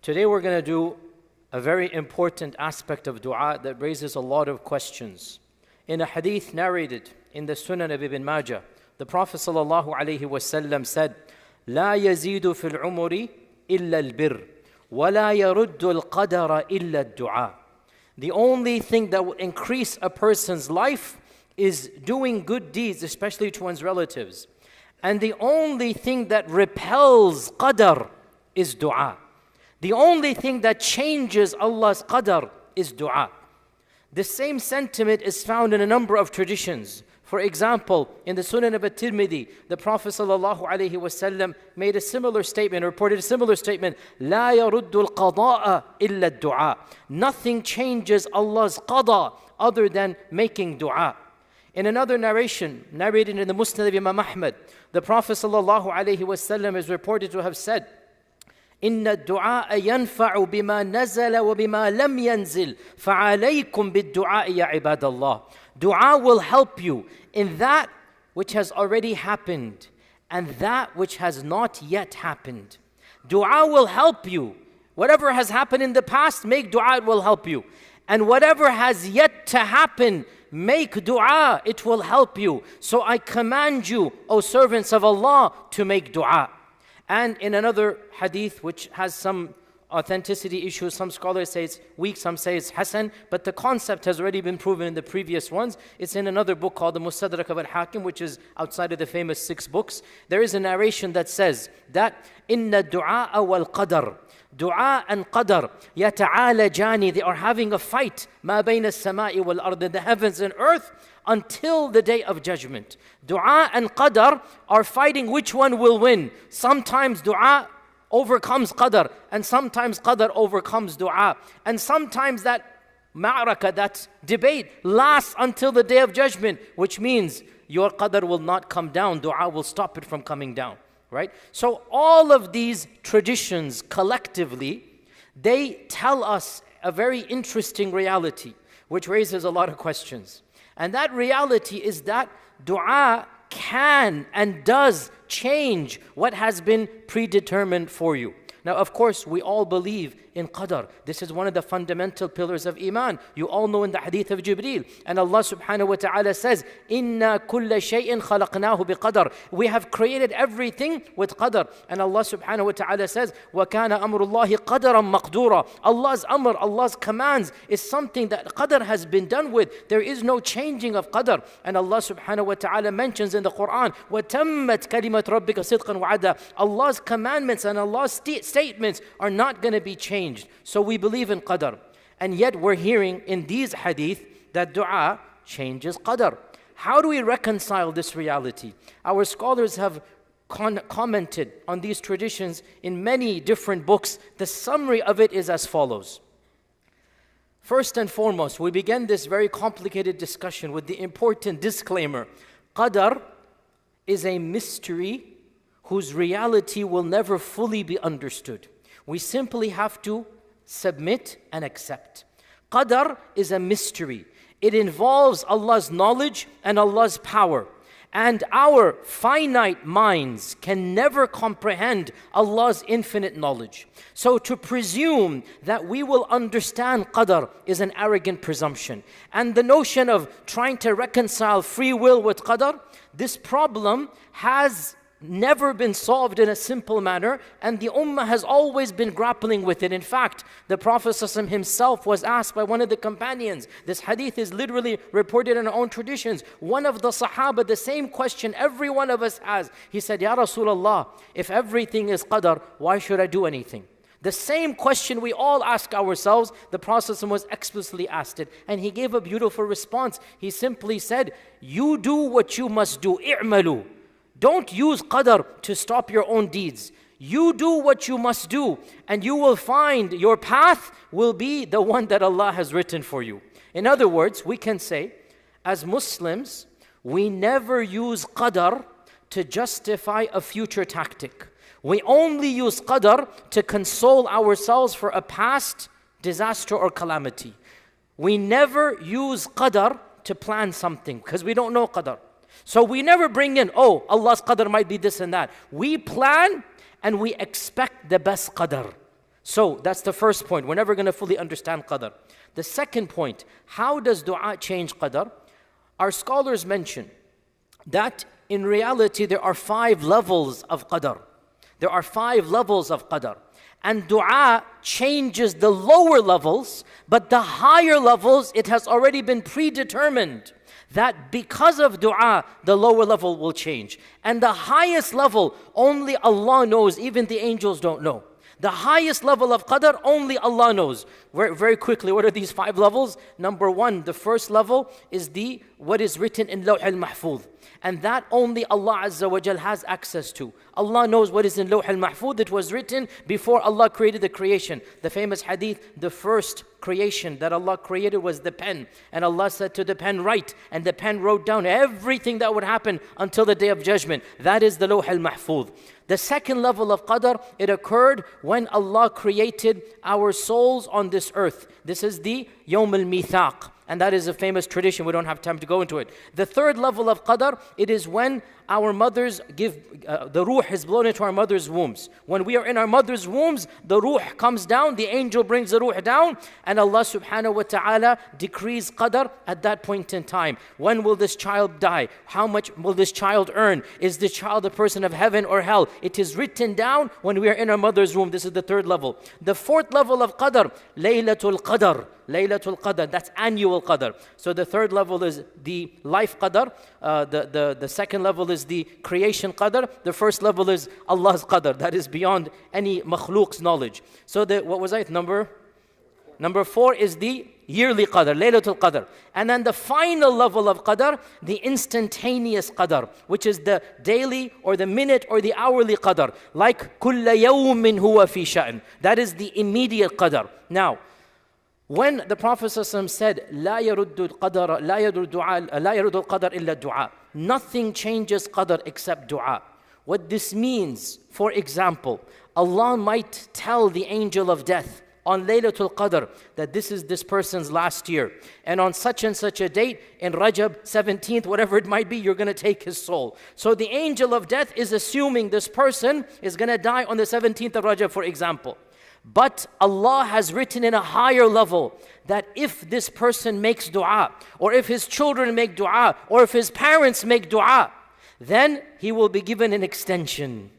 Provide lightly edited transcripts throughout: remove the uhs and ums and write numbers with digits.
Today we're going to do a very important aspect of dua that raises a lot of questions. In a hadith narrated in the Sunan of Ibn Majah, the Prophet ﷺ said, لا يزيد في العمر إلا البر ولا يرد القدر إلا الدعاء. The only thing that will increase a person's life is doing good deeds, especially to one's relatives. And the only thing that repels qadar is dua. The only thing that changes Allah's qadar is dua. The same sentiment is found in a number of traditions. For example, in the Sunan of At-Tirmidhi, the Prophet ﷺ made a similar statement, reported a similar statement, لا يرد القضاء إلا الدعاء. Nothing changes Allah's qada other than making dua. In another narration, narrated in the Musnad of Imam Ahmad, the Prophet ﷺ is reported to have said, إن الدعاء ينفع بما نزل وبما لم ينزل فعليكم بالدعاء يا عباد الله. Dua will help you in that which has already happened and that which has not yet happened. Dua will help you. Whatever has happened in the past, make dua, it will help you. And whatever has yet to happen, make dua, it will help you. So I command you, O servants of Allah, to make dua. And in another hadith which has some authenticity issues, some scholars say it's weak, some say it's hasan, but the concept has already been proven in the previous ones. It's in another book called the Mustadrak of Al-Hakim, which is outside of the famous 6 books. There is a narration that says that inna du'a wal qadar, dua and qadar yata'alajani, they are having a fight ma bayna as-sama'i wal ard, in the heavens and earth, until the day of judgment. Dua and qadar are fighting which one will win. Sometimes dua overcomes qadar, and sometimes qadar overcomes dua. And sometimes that ma'raka, that debate, lasts until the day of judgment, which means your qadar will not come down, dua will stop it from coming down. Right? So all of these traditions collectively, they tell us a very interesting reality, which raises a lot of questions. And that reality is that dua can and does change what has been predetermined for you. Now, of course, we all believe in qadar. This is one of the fundamental pillars of iman. You all know in the hadith of Jibreel, and Allah subhanahu wa ta'ala says, "Inna kulla shay'in khalaqnahu biqadar." We have created everything with qadar. And Allah subhanahu wa ta'ala says, وَكَانَ أَمْرُ اللَّهِ قَدَرًا مَقْدُورًا. Allah's amr, Allah's commands is something that qadar has been done with. There is no changing of qadar. And Allah subhanahu wa ta'ala mentions in the Quran, وَتَمَّتْ كَلِمَةُ رَبِّكَ صِدْقًا وَعَدًا. Allah's commandments and Allah's statements are not going to be changed. So we believe in qadar. And yet we're hearing in these hadith that dua changes qadar. How do we reconcile this reality? Our scholars have commented on these traditions in many different books. The summary of it is as follows. First and foremost, we begin this very complicated discussion with the important disclaimer. Qadar is a mystery whose reality will never fully be understood. We simply have to submit and accept. Qadar is a mystery. It involves Allah's knowledge and Allah's power. And our finite minds can never comprehend Allah's infinite knowledge. So to presume that we will understand qadar is an arrogant presumption. And the notion of trying to reconcile free will with qadar, this problem has never been solved in a simple manner, and the ummah has always been grappling with it. In fact, the Prophet ﷺ himself was asked by one of the companions. This hadith is literally reported in our own traditions. One of the Sahaba, the same question every one of us has. He said, Ya Rasulullah, if everything is qadar, why should I do anything? The same question we all ask ourselves, the Prophet ﷺ was explicitly asked it, and he gave a beautiful response. He simply said, you do what you must do, i'malu. Don't use qadar to stop your own deeds. You do what you must do, and you will find your path will be the one that Allah has written for you. In other words, we can say, as Muslims, we never use qadar to justify a future tactic. We only use qadar to console ourselves for a past disaster or calamity. We never use qadar to plan something because we don't know qadar. So we never bring in, oh, Allah's qadr might be this and that. We plan and we expect the best qadr. So that's the first point. We're never going to fully understand qadar. The second point, how does dua change qadar? Our scholars mention that in reality there are 5 levels of qadar. There are 5 levels of qadar. And dua changes the lower levels, but the higher levels, it has already been predetermined that because of dua, the lower level will change. And the highest level, only Allah knows, even the angels don't know. The highest level of qadar, only Allah knows. Very quickly, what are these 5 levels? Number 1, the first level is what is written in Lawh al-Mahfuz. And that only Allah Azza wa Jal has access to. Allah knows what is in Lawh al-Mahfuz. It was written before Allah created the creation. The famous hadith, the first creation that Allah created was the pen. And Allah said to the pen, write. And the pen wrote down everything that would happen until the Day of Judgment. That is the Lawh al-Mahfuz. The second level of qadar, it occurred when Allah created our souls on this earth. This is the Yawm al-Mithaq. And that is a famous tradition. We don't have time to go into it. The third level of qadar, it is when our mothers the ruh is blown into our mother's wombs. When we are in our mother's wombs, the ruh comes down, the angel brings the ruh down, and Allah subhanahu wa ta'ala decrees qadar at that point in time. When will this child die? How much will this child earn? Is this child a person of heaven or hell? It is written down when we are in our mother's womb. This is the third level. The fourth level of qadar, Laylatul Qadr. Laylatul Qadr, that's annual qadr. So the third level is the life qadr. The second level is the creation qadr. The first level is Allah's qadr. That is beyond any makhluq's knowledge. So what was that? Number 4 is the yearly qadr, Laylatul Qadr. And then the final level of qadr, the instantaneous qadr, which is the daily or the minute or the hourly qadr. Like كُلَّ يَوْمٍ هُوَ فِي شَأْنٍ. That is the immediate qadr. Now, when the Prophet ﷺ said, لا يرد القدر إلا الدعاء, nothing changes qadr except dua. What this means, for example, Allah might tell the angel of death on Laylatul Qadr that this is this person's last year. And on such and such a date, in Rajab 17th, whatever it might be, you're going to take his soul. So the angel of death is assuming this person is going to die on the 17th of Rajab, for example. But Allah has written in a higher level that if this person makes dua, or if his children make dua, or if his parents make dua, then he will be given an extension.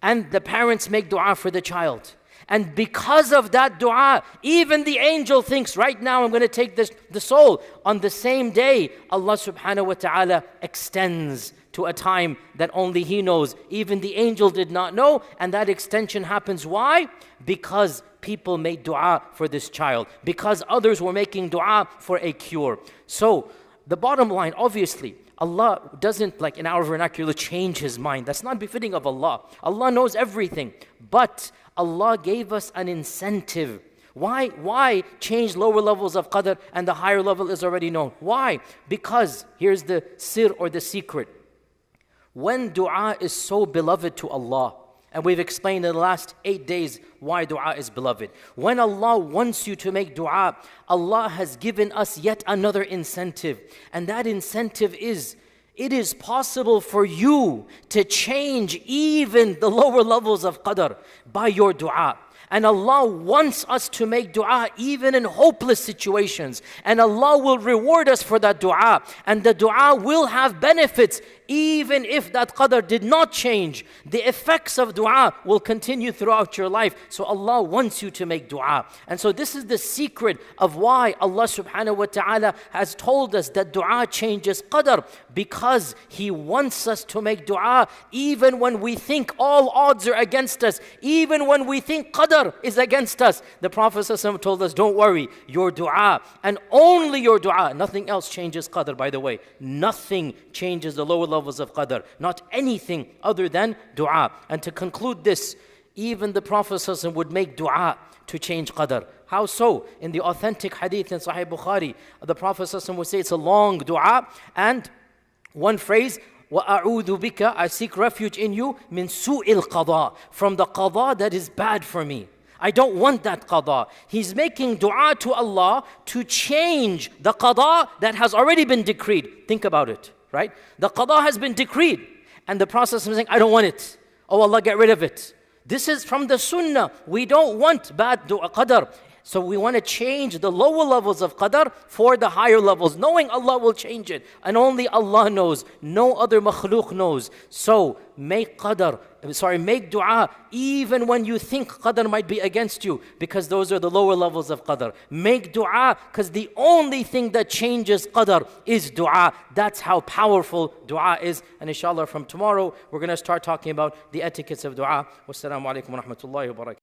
And the parents make dua for the child. And because of that dua, even the angel thinks, right now I'm going to take the soul. On the same day, Allah subhanahu wa ta'ala extends to a time that only He knows. Even the angel did not know, and that extension happens. Why? Because people made dua for this child. Because others were making dua for a cure. So, the bottom line, obviously, Allah doesn't, like in our vernacular, change His mind. That's not befitting of Allah. Allah knows everything. But Allah gave us an incentive. Why change lower levels of qadr and the higher level is already known? Why? Because, here's the sir or the secret. When dua is so beloved to Allah, and we've explained in the last 8 days why dua is beloved. When Allah wants you to make dua, Allah has given us yet another incentive. And that incentive is, it is possible for you to change even the lower levels of qadr by your dua. And Allah wants us to make dua even in hopeless situations. And Allah will reward us for that dua. And the dua will have benefits even if that qadr did not change. The effects of dua will continue throughout your life. So Allah wants you to make dua. And so this is the secret of why Allah subhanahu wa ta'ala has told us that dua changes qadr. Because He wants us to make dua even when we think all odds are against us. Even when we think qadr is against us. The Prophet ﷺ told us, don't worry, your dua and only your dua. Nothing else changes qadr, by the way. Nothing changes the lower levels of qadr. Not anything other than dua. And to conclude this, even the Prophet ﷺ would make dua to change qadr. How so? In the authentic hadith in Sahih Bukhari, the Prophet ﷺ would say it's a long dua, and one phrase, وَأَعُوذُ بِكَ, I seek refuge in you, مِن سُوءِ الْقَضَاء, from the qada that is bad for me. I don't want that qada. He's making dua to Allah to change the qada that has already been decreed. Think about it, right? The qada has been decreed. And the Prophet is saying, I don't want it. Oh Allah, get rid of it. This is from the sunnah. We don't want bad qadr. So we want to change the lower levels of qadr for the higher levels, knowing Allah will change it. And only Allah knows. No other makhluk knows. So make dua even when you think qadr might be against you, because those are the lower levels of qadr. Make dua because the only thing that changes qadr is dua. That's how powerful dua is. And inshallah from tomorrow we're going to start talking about the etiquettes of dua. Wassalamu alaikum wa rahmatullahi wa barakatuh.